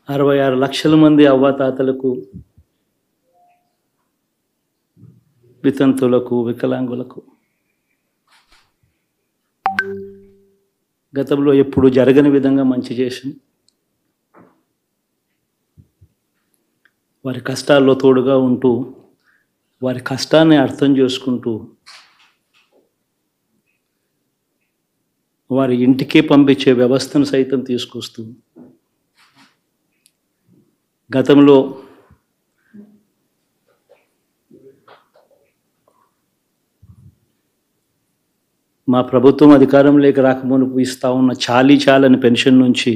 66 లక్షల మంది అవ్వాతాతలకు, వితంతులకు, వికలాంగులకు గతంలో ఎప్పుడు జరగని విధంగా మంచి చేసింది. వారి కష్టాల్లో తోడుగా ఉంటూ, వారి కష్టాన్ని అర్థం చేసుకుంటూ, వారి ఇంటికే పంపించే వ్యవస్థను సైతం తీసుకొస్తూ, గతంలో మా ప్రభుత్వం అధికారంలోకి రాకమునుపు ఇస్తా ఉన్న చాలని పెన్షన్ నుంచి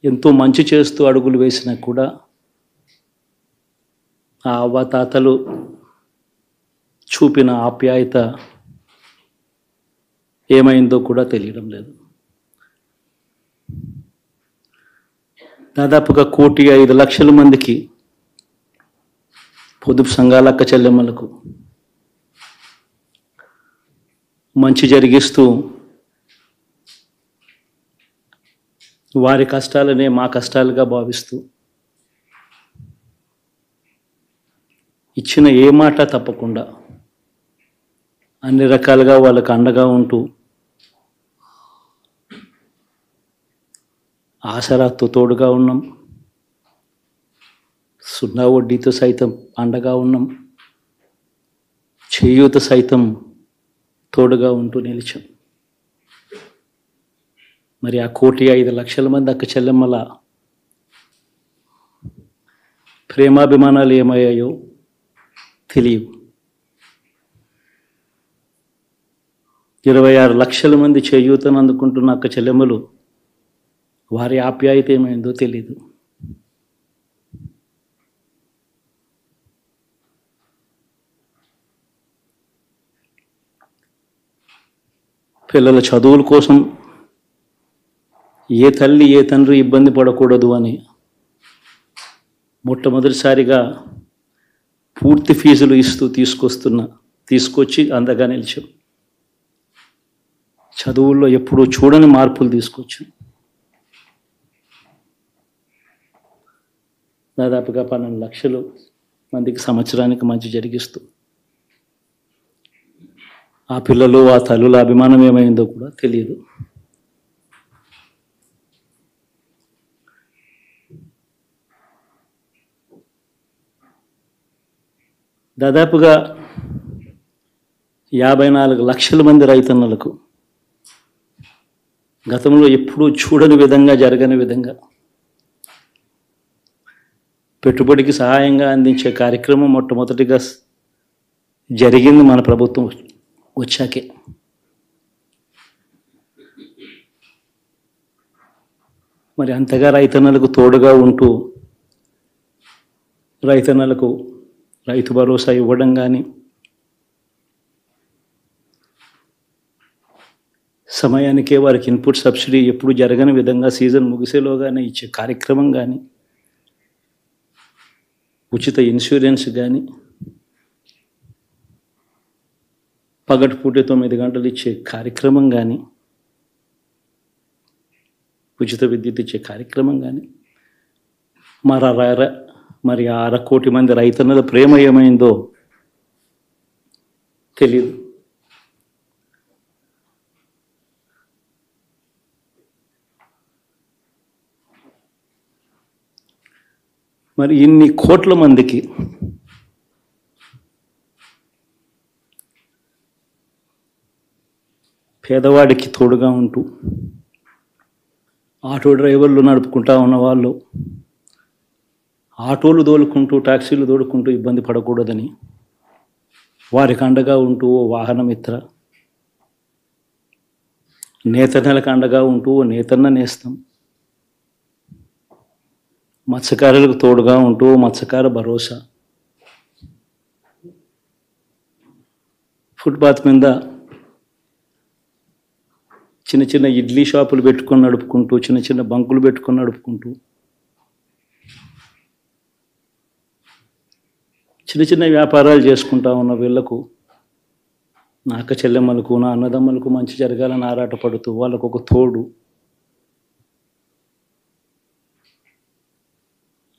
ఎంతో మంచి చేస్తూ అడుగులు వేసినా కూడా ఆ అవ్వాతాతలు చూపిన ఆప్యాయత ఏమైందో కూడా తెలియడం లేదు. దాదాపుగా 1,05,00,000 మందికి, పొదుపు సంఘాల అక్క చెల్లెమ్మలకు మంచి జరిగిస్తూ వారి కష్టాలనే మా కష్టాలుగా భావిస్తూ ఇచ్చిన ఏ మాట తప్పకుండా అన్ని రకాలుగా వాళ్ళకు అండగా ఉంటూ ఆసరాతో తోడుగా ఉన్నాం. 0 వడ్డీతో సైతం అండగా ఉన్నాం. చేయూత సైతం తోడుగా ఉంటూ నిలిచాం. మరి ఆ 1,05,00,000 మంది అక్క చెల్లెమ్మల ప్రేమాభిమానాలు ఏమయ్యాయో తెలియవు. 26 లక్షల మంది చేయూతను అందుకుంటున్న అక్క చెల్లెమ్మలు వారి ఆప్యాయత ఏమైందో తెలియదు. పిల్లల చదువుల కోసం ఏ తల్లి ఏ తండ్రి ఇబ్బంది పడకూడదు అని మొట్టమొదటిసారిగా పూర్తి ఫీజులు ఇస్తూ తీసుకొచ్చి అందగా నిలిచాం. చదువుల్లో ఎప్పుడూ చూడని మార్పులు తీసుకొచ్చాం. దాదాపుగా 12 లక్షల మందికి సంవత్సరానికి మంచి జరిగిస్తూ ఆ పిల్లలు ఆ తల్లుల అభిమానం ఏమైందో కూడా తెలియదు. దాదాపుగా 54 లక్షల మంది రైతన్నలకు గతంలో ఎప్పుడూ చూడని విధంగా, జరగని విధంగా పెట్టుబడికి సహాయంగా అందించే కార్యక్రమం మొట్టమొదటిగా జరిగింది మన ప్రభుత్వం వచ్చాకే. మరి అంతగా రైతన్నలకు తోడుగా ఉంటూ రైతన్నలకు రైతు భరోసా ఇవ్వడం కానీ, సమయానికే వారికి ఇన్పుట్ సబ్సిడీ ఎప్పుడు జరగని విధంగా సీజన్ ముగిసేలోగానే ఇచ్చే కార్యక్రమం కానీ, ఉచిత ఇన్సూరెన్స్ కానీ, పగటిపూట 9 గంటలు ఇచ్చే కార్యక్రమం కానీ, ఉచిత విద్యుత్ ఇచ్చే కార్యక్రమం కానీ, మరి 1/2 కోటి మంది రైతన్నల ప్రేమ ఏమైందో తెలియదు. మరి ఇన్ని కోట్ల మందికి పేదవాడికి తోడుగా ఉంటూ ఆటో డ్రైవర్లు నడుపుకుంటా ఉన్నవాళ్ళు ఆటోలు దోలుకుంటూ, టాక్సీలు దోలుకుంటూ ఇబ్బంది పడకూడదని వారికి అండగా ఉంటూ వాహన మిత్ర, నేతన్నలకు అండగా ఉంటూ నేతన్న నేస్తం, మత్స్యకారులకు తోడుగా ఉంటూ మత్స్యకార భరోసా, ఫుట్పాత్ మీద చిన్న చిన్న ఇడ్లీ షాపులు పెట్టుకొని నడుపుకుంటూ, చిన్న చిన్న బంకులు పెట్టుకొని నడుపుకుంటూ, చిన్న చిన్న వ్యాపారాలు చేసుకుంటా ఉన్న వీళ్లకు నా అక్క చెల్లెమ్మలకు నా అన్నదమ్మలకు మంచి జరగాలని ఆరాటపడుతూ వాళ్ళకు ఒక తోడు,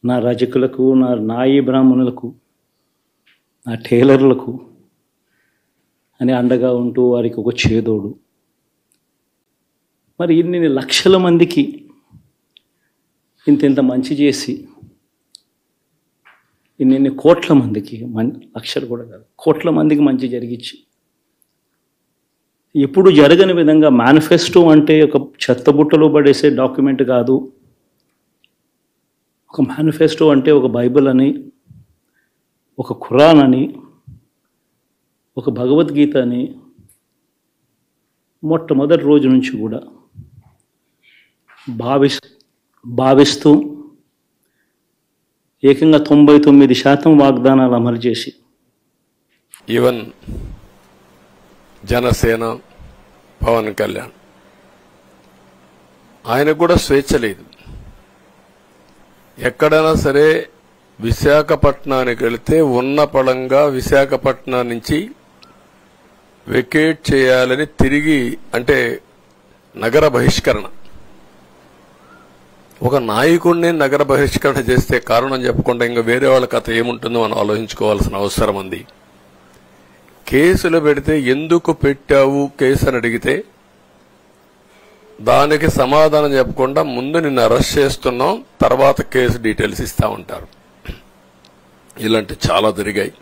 నా రజకులకు, నా నాయి బ్రాహ్మణులకు, నా టైలర్లకు అని అండగా ఉంటూ వారికి ఒక చేదోడు. మరి ఇన్ని లక్షల మందికి ఇంత మంచి చేసి ఇన్ని కోట్ల మందికి, లక్షలు కూడా కాదు, కోట్ల మందికి మంచి జరిగించి ఎప్పుడు జరగని విధంగా మేనిఫెస్టో అంటే ఒక చెత్తబుట్టలో పడేసే డాక్యుమెంట్ కాదు. ఒక మేనిఫెస్టో అంటే ఒక బైబిల్ అని, ఒక ఖురాన్ అని, ఒక భగవద్గీత అని మొట్టమొదటి రోజు నుంచి కూడా భావిస్తూ ఏకంగా 99% వాగ్దానాలు అమలు చేసి, ఈవెన్ జనసేన పవన్ కళ్యాణ్ ఆయనకు కూడా స్వేచ్ఛ లేదు. ఎక్కడైనా సరే విశాఖపట్నానికి వెళితే ఉన్న పళంగా విశాఖపట్నం నుంచి వెకేట్ చేయాలని తిరిగి, అంటే నగర బహిష్కరణ, ఒక నాయకుడిని నగర బహిష్కరణ చేస్తే కారణం చెప్పకుండా ఇంకా వేరే వాళ్ళ కథ ఏముంటుందో మనం ఆలోచించుకోవాల్సిన అవసరం ఉంది. కేసులు పెడితే ఎందుకు పెట్టావు కేసు అని అడిగితే దానికి సమాధానం చెప్పకుండా ముందు నిన్ను అరెస్ట్ చేస్తున్నాం, తర్వాత కేసు డీటెయిల్స్ ఇస్తా ఉంటారు. ఇలాంటి చాలా జరిగాయి.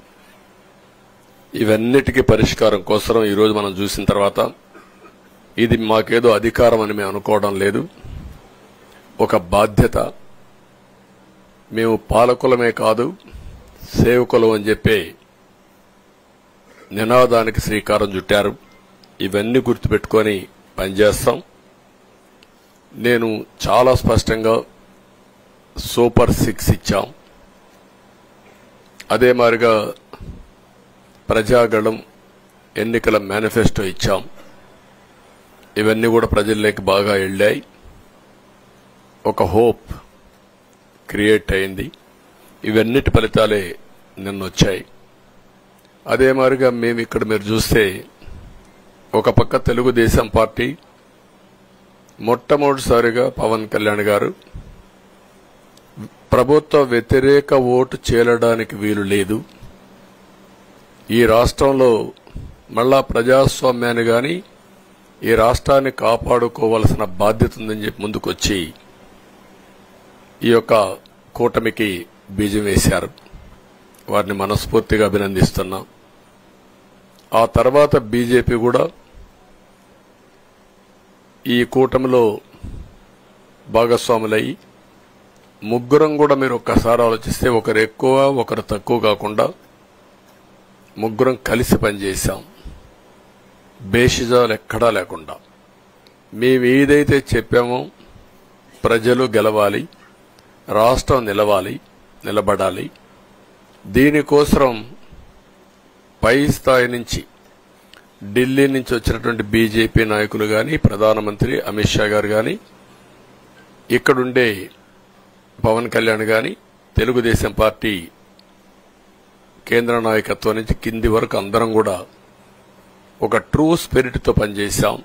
ఇవన్నిటికీ పరిష్కారం కోసం ఈరోజు మనం చూసిన తర్వాత ఇది మాకేదో అధికారం అని మేము అనుకోవడం లేదు, ఒక బాధ్యత. మేము పాలకులమే కాదు సేవకులం అని చెప్పి నినాదానికి శ్రీకారం చుట్టారు. ఇవన్నీ గుర్తుపెట్టుకొని పనిచేస్తాం. నేను చాలా స్పష్టంగా సూపర్ 6 ఇచ్చాం. అదే మాదిరిగా ప్రజాగళం ఎన్నికల మేనిఫెస్టో ఇచ్చాం. ఇవన్నీ కూడా ప్రజల్లోకి బాగా వెళ్ళాయి. ఒక హోప్ క్రియేట్ అయింది. ఇవన్నిటి ఫలితాలే నిన్నొచ్చాయి. అదే మాదిరిగా మేము ఇక్కడ మీరు చూస్తే ఒక పక్క తెలుగుదేశం పార్టీ మొట్టమొదటిసారిగా పవన్ కళ్యాణ్ గారు ప్రభుత్వ వ్యతిరేక ఓటు చేరడానికి వీలు లేదు, ఈ రాష్ట్రంలో మళ్ళా ప్రజాస్వామ్యాన్ని గాని ఈ రాష్ట్రాన్ని కాపాడుకోవాల్సిన బాధ్యత ఉందని చెప్పి ముందుకొచ్చి ఈ యొక్క కూటమికి బీజం వేశారు. వారిని మనస్ఫూర్తిగా అభినందిస్తున్నాం. ఆ తర్వాత బీజేపీ కూడా ఈ కూటమిలో భాగస్వాములయ్యి ముగ్గురం కూడా మీరు ఒక్కసారి ఆలోచిస్తే ఒకరు ఎక్కువ ఒకరు తక్కువ కాకుండా ముగ్గురం కలిసి పనిచేశాం. బేషిజాలు ఎక్కడా లేకుండా మేము ఏదైతే చెప్పామో ప్రజలు గెలవాలి, రాష్ట్రం నిలబడాలి, దీనికోసం పై స్థాయి నుంచి ఢిల్లీ నుంచి వచ్చినటువంటి బీజేపీ నాయకులు గాని, ప్రధానమంత్రి అమిత్ షా గారు గాని, ఇక్కడుండే పవన్ కళ్యాణ్ గాని, తెలుగుదేశం పార్టీ కేంద్ర నాయకత్వం నుంచి కింది వరకు అందరం కూడా ఒక ట్రూ స్పిరిట్ తో పనిచేశాం.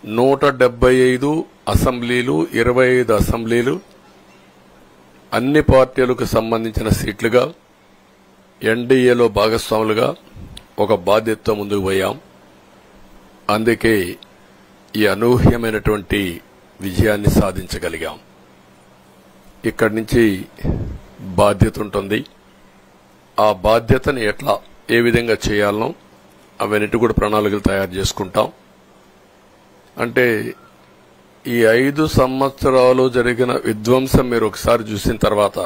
175 అసెంబ్లీలు, 25 అసెంబ్లీలు అన్ని పార్టీలకు సంబంధించిన సీట్లుగా ఎన్డీఏలో భాగస్వాములుగా ఒక బాధ్యతతో ముందుకు పోయాం. అందుకే ఈ అనూహ్యమైనటువంటి విజయాన్ని సాధించగలిగాం. ఇక్కడి నుంచి బాధ్యత ఉంటుంది. ఆ బాధ్యతని ఏ విధంగా చేయాలనో అవన్నిటి కూడా ప్రణాళికలు తయారు చేసుకుంటాం. అంటే ఈ 5 సంవత్సరాలు జరిగిన విధ్వంసం మీరు ఒకసారి చూసిన తర్వాత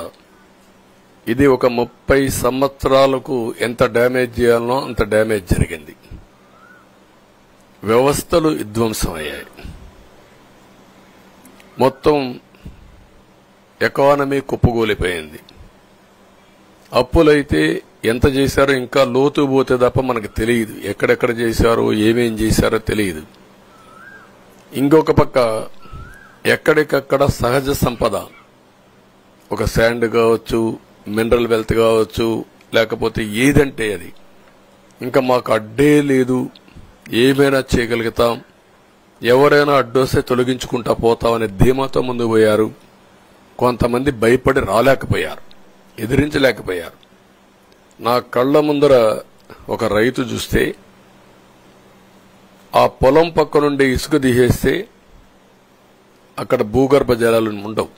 ఇది ఒక 30 సంవత్సరాలకు ఎంత డ్యామేజ్ చేయాలనో అంత డ్యామేజ్ జరిగింది. వ్యవస్థలు విధ్వంసమయ్యాయి. మొత్తం ఎకానమీ కుప్పగూలిపోయింది. అప్పులైతే ఎంత చేశారో ఇంకా లోతు పోతే తప్ప మనకు తెలియదు. ఎక్కడెక్కడ చేశారో ఏమేం చేశారో తెలియదు. ఇంకొక పక్క ఎక్కడికక్కడ సహజ సంపద, ఒక శాండ్ కావచ్చు, మినరల్ వెల్త్ కావచ్చు, లేకపోతే ఏదంటే అది ఇంకా మాకు అడ్డే లేదు, ఏమైనా చేయగలుగుతాం, ఎవరైనా అడ్డొస్తే తొలగించుకుంటా పోతామనే ధీమాతో ముందుకు పోయారు. కొంతమంది భయపడి రాలేకపోయారు, ఎదిరించలేకపోయారు. నా కళ్ల ముందర ఒక రైతు చూస్తే ఆ పొలం పక్క నుండి ఇసుక తీసేస్తే అక్కడ భూగర్భ జలాలు ఉండవు,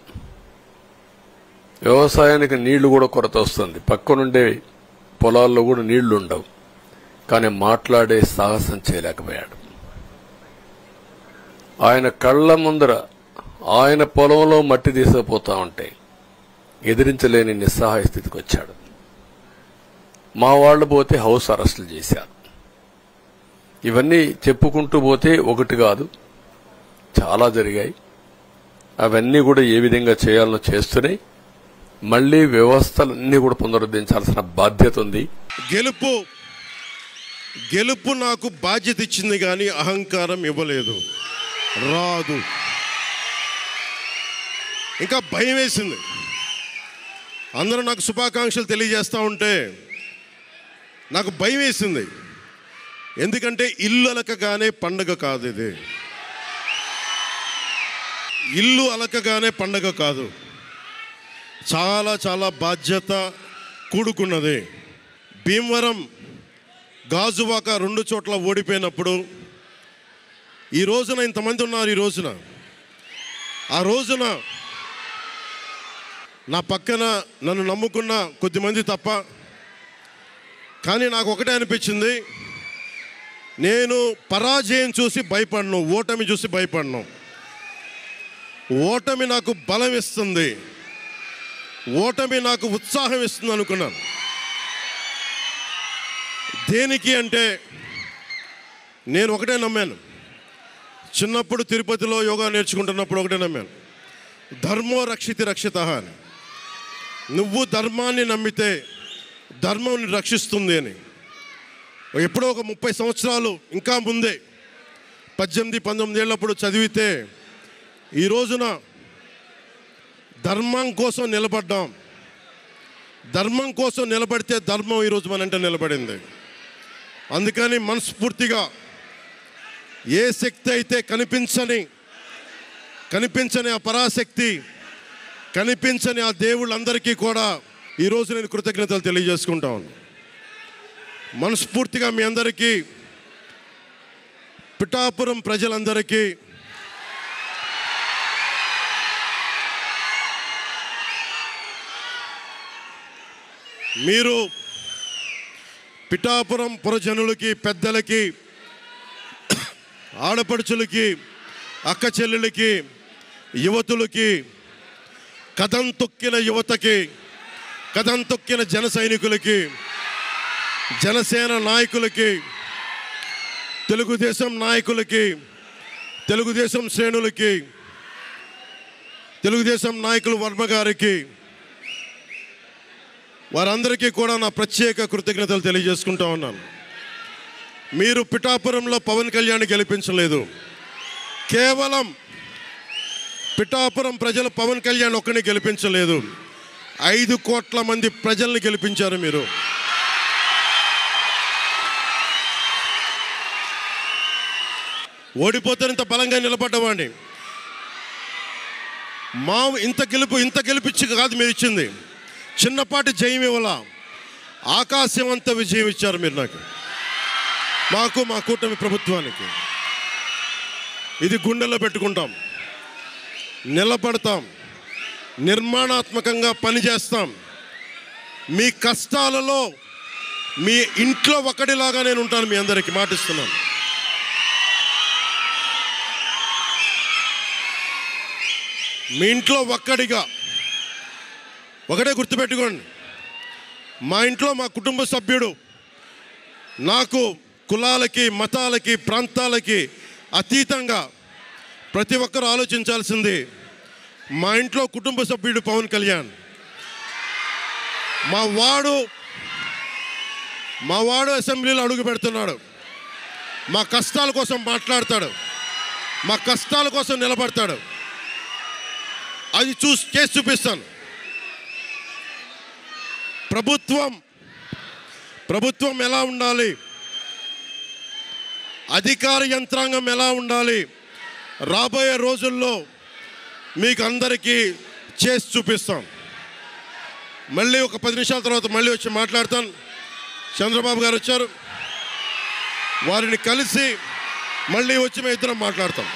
వ్యవసాయానికి నీళ్లు కూడా కొరత వస్తుంది, పక్క నుండే పొలాల్లో కూడా నీళ్లు ఉండవు. కానీ మాట్లాడే సాహసం చేయలేకపోయాడు. ఆయన కళ్ల ముందర ఆయన పొలంలో మట్టి తీసుకుపోతా ఉంటే ఎదిరించలేని నిస్సహాయ స్థితికి వచ్చాడు. మా వాళ్లు పోతే హౌస్ అరెస్టులు చేశారు. ఇవన్నీ చెప్పుకుంటూ పోతే ఒకటి కాదు, చాలా జరిగాయి. అవన్నీ కూడా ఏ విధంగా చేయాలనో చేస్తూనే మళ్లీ వ్యవస్థలన్నీ కూడా పునరుద్ధరించాల్సిన బాధ్యత ఉంది. గెలుపు నాకు బాధ్యత ఇచ్చింది కానీ అహంకారం ఇవ్వలేదు, రాదు. ఇంకా భయం వేసింది. అందరూ నాకు శుభాకాంక్షలు తెలియజేస్తూ ఉంటే నాకు భయం వేసింది. ఎందుకంటే ఇల్లు అలకగానే పండగ కాదు, ఇది ఇల్లు అలకగానే పండగ కాదు, చాలా చాలా బాధ్యత కూడుకున్నది. భీమవరం గాజువాక 2 చోట్ల ఓడిపోయినప్పుడు ఈ రోజున ఇంతమంది ఉన్నారు. ఆ రోజున నా పక్కన నన్ను నమ్ముకున్న కొద్దిమంది తప్ప, కానీ నాకు ఒకటే అనిపించింది, నేను పరాజయం చూసి భయపడను, ఓటమి చూసి భయపడను. ఓటమి నాకు బలం ఇస్తుంది, ఓటమి నాకు ఉత్సాహం ఇస్తుంది అనుకున్నాను. దేనికి అంటే నేను ఒకటే నమ్మాను. చిన్నప్పుడు తిరుపతిలో యోగా నేర్చుకుంటున్నప్పుడు ఒకటే నమ్మాను, ధర్మో రక్షితి రక్షిత అని. నువ్వు ధర్మాన్ని నమ్మితే ధర్మం రక్షిస్తుంది అని. ఎప్పుడో ఒక 30 సంవత్సరాలు ఇంకా ముందే 18-19 ఏళ్ళప్పుడు చదివితే ఈ రోజున ధర్మం కోసం నిలబడ్డాం. ధర్మం కోసం నిలబడితే ధర్మం ఈరోజు మనంటే నిలబడింది. అందుకని మనస్ఫూర్తిగా ఏ శక్తి అయితే కనిపించని ఆ పరాశక్తి, కనిపించని ఆ దేవుళ్ళందరికీ కూడా ఈరోజు నేను కృతజ్ఞతలు తెలియజేసుకుంటాను. మనస్ఫూర్తిగా మీ అందరికీ, పిఠాపురం ప్రజలందరికీ మీరు పిఠాపురం పురజనులకి, పెద్దలకి, ఆడపడుచులకి, అక్క చెల్లెలకి, యువతులకి, కథం తొక్కిన యువతకి, కథం తొక్కిన జన సైనికులకి, జనసేన నాయకులకి, తెలుగుదేశం నాయకులకి, తెలుగుదేశం శ్రేణులకి, తెలుగుదేశం నాయకులు వర్మ గారికి, వారందరికీ కూడా నా ప్రత్యేక కృతజ్ఞతలు తెలియజేసుకుంటా ఉన్నాను. మీరు పిఠాపురంలో పవన్ కళ్యాణ్ గెలిపించలేదు, కేవలం పిఠాపురం ప్రజలు పవన్ కళ్యాణ్ ఒక్కడిని గెలిపించలేదు, 5 కోట్ల మంది ప్రజల్ని గెలిపించారు మీరు. ఓడిపోతే ఇంత బలంగా నిలబడ్డవాడిని. ఇంత గెలిపించి కాదు మీరు ఇచ్చింది, చిన్నపాటి జయం ఇవ్వాల, ఆకాశం అంత విజయం ఇచ్చారు మీరు మాకు, మా కూటమి ప్రభుత్వానికి. ఇది గుండెల్లో పెట్టుకుంటాం, నిలబడతాం, నిర్మాణాత్మకంగా పనిచేస్తాం. మీ కష్టాలలో మీ ఇంట్లో ఒకటిలాగా నేను ఉంటాను, మీ అందరికీ మాటిస్తున్నాను. మీ ఇంట్లో ఒక్కడిగా, ఒకటే గుర్తుపెట్టుకోండి, మా ఇంట్లో మా కుటుంబ సభ్యుడు. నాకు కులాలకి, మతాలకి, ప్రాంతాలకి అతీతంగా ప్రతి ఒక్కరూ ఆలోచించాల్సింది, మా ఇంట్లో కుటుంబ సభ్యుడు పవన్ కళ్యాణ్. మా వాడు అసెంబ్లీలో అడుగు పెడుతున్నాడు, మా కష్టాల కోసం మాట్లాడతాడు, మా కష్టాల కోసం నిలబడతాడు. అది చేసి చూపిస్తాను. ప్రభుత్వం ఎలా ఉండాలి, అధికార యంత్రాంగం ఎలా ఉండాలి రాబోయే రోజుల్లో మీకు అందరికీ చేసి చూపిస్తాం. మళ్ళీ ఒక 10 నిమిషాల తర్వాత మళ్ళీ వచ్చి మాట్లాడతాను. చంద్రబాబు గారు వచ్చారు, వారిని కలిసి మళ్ళీ వచ్చి మేము ఇద్దరం మాట్లాడతాం.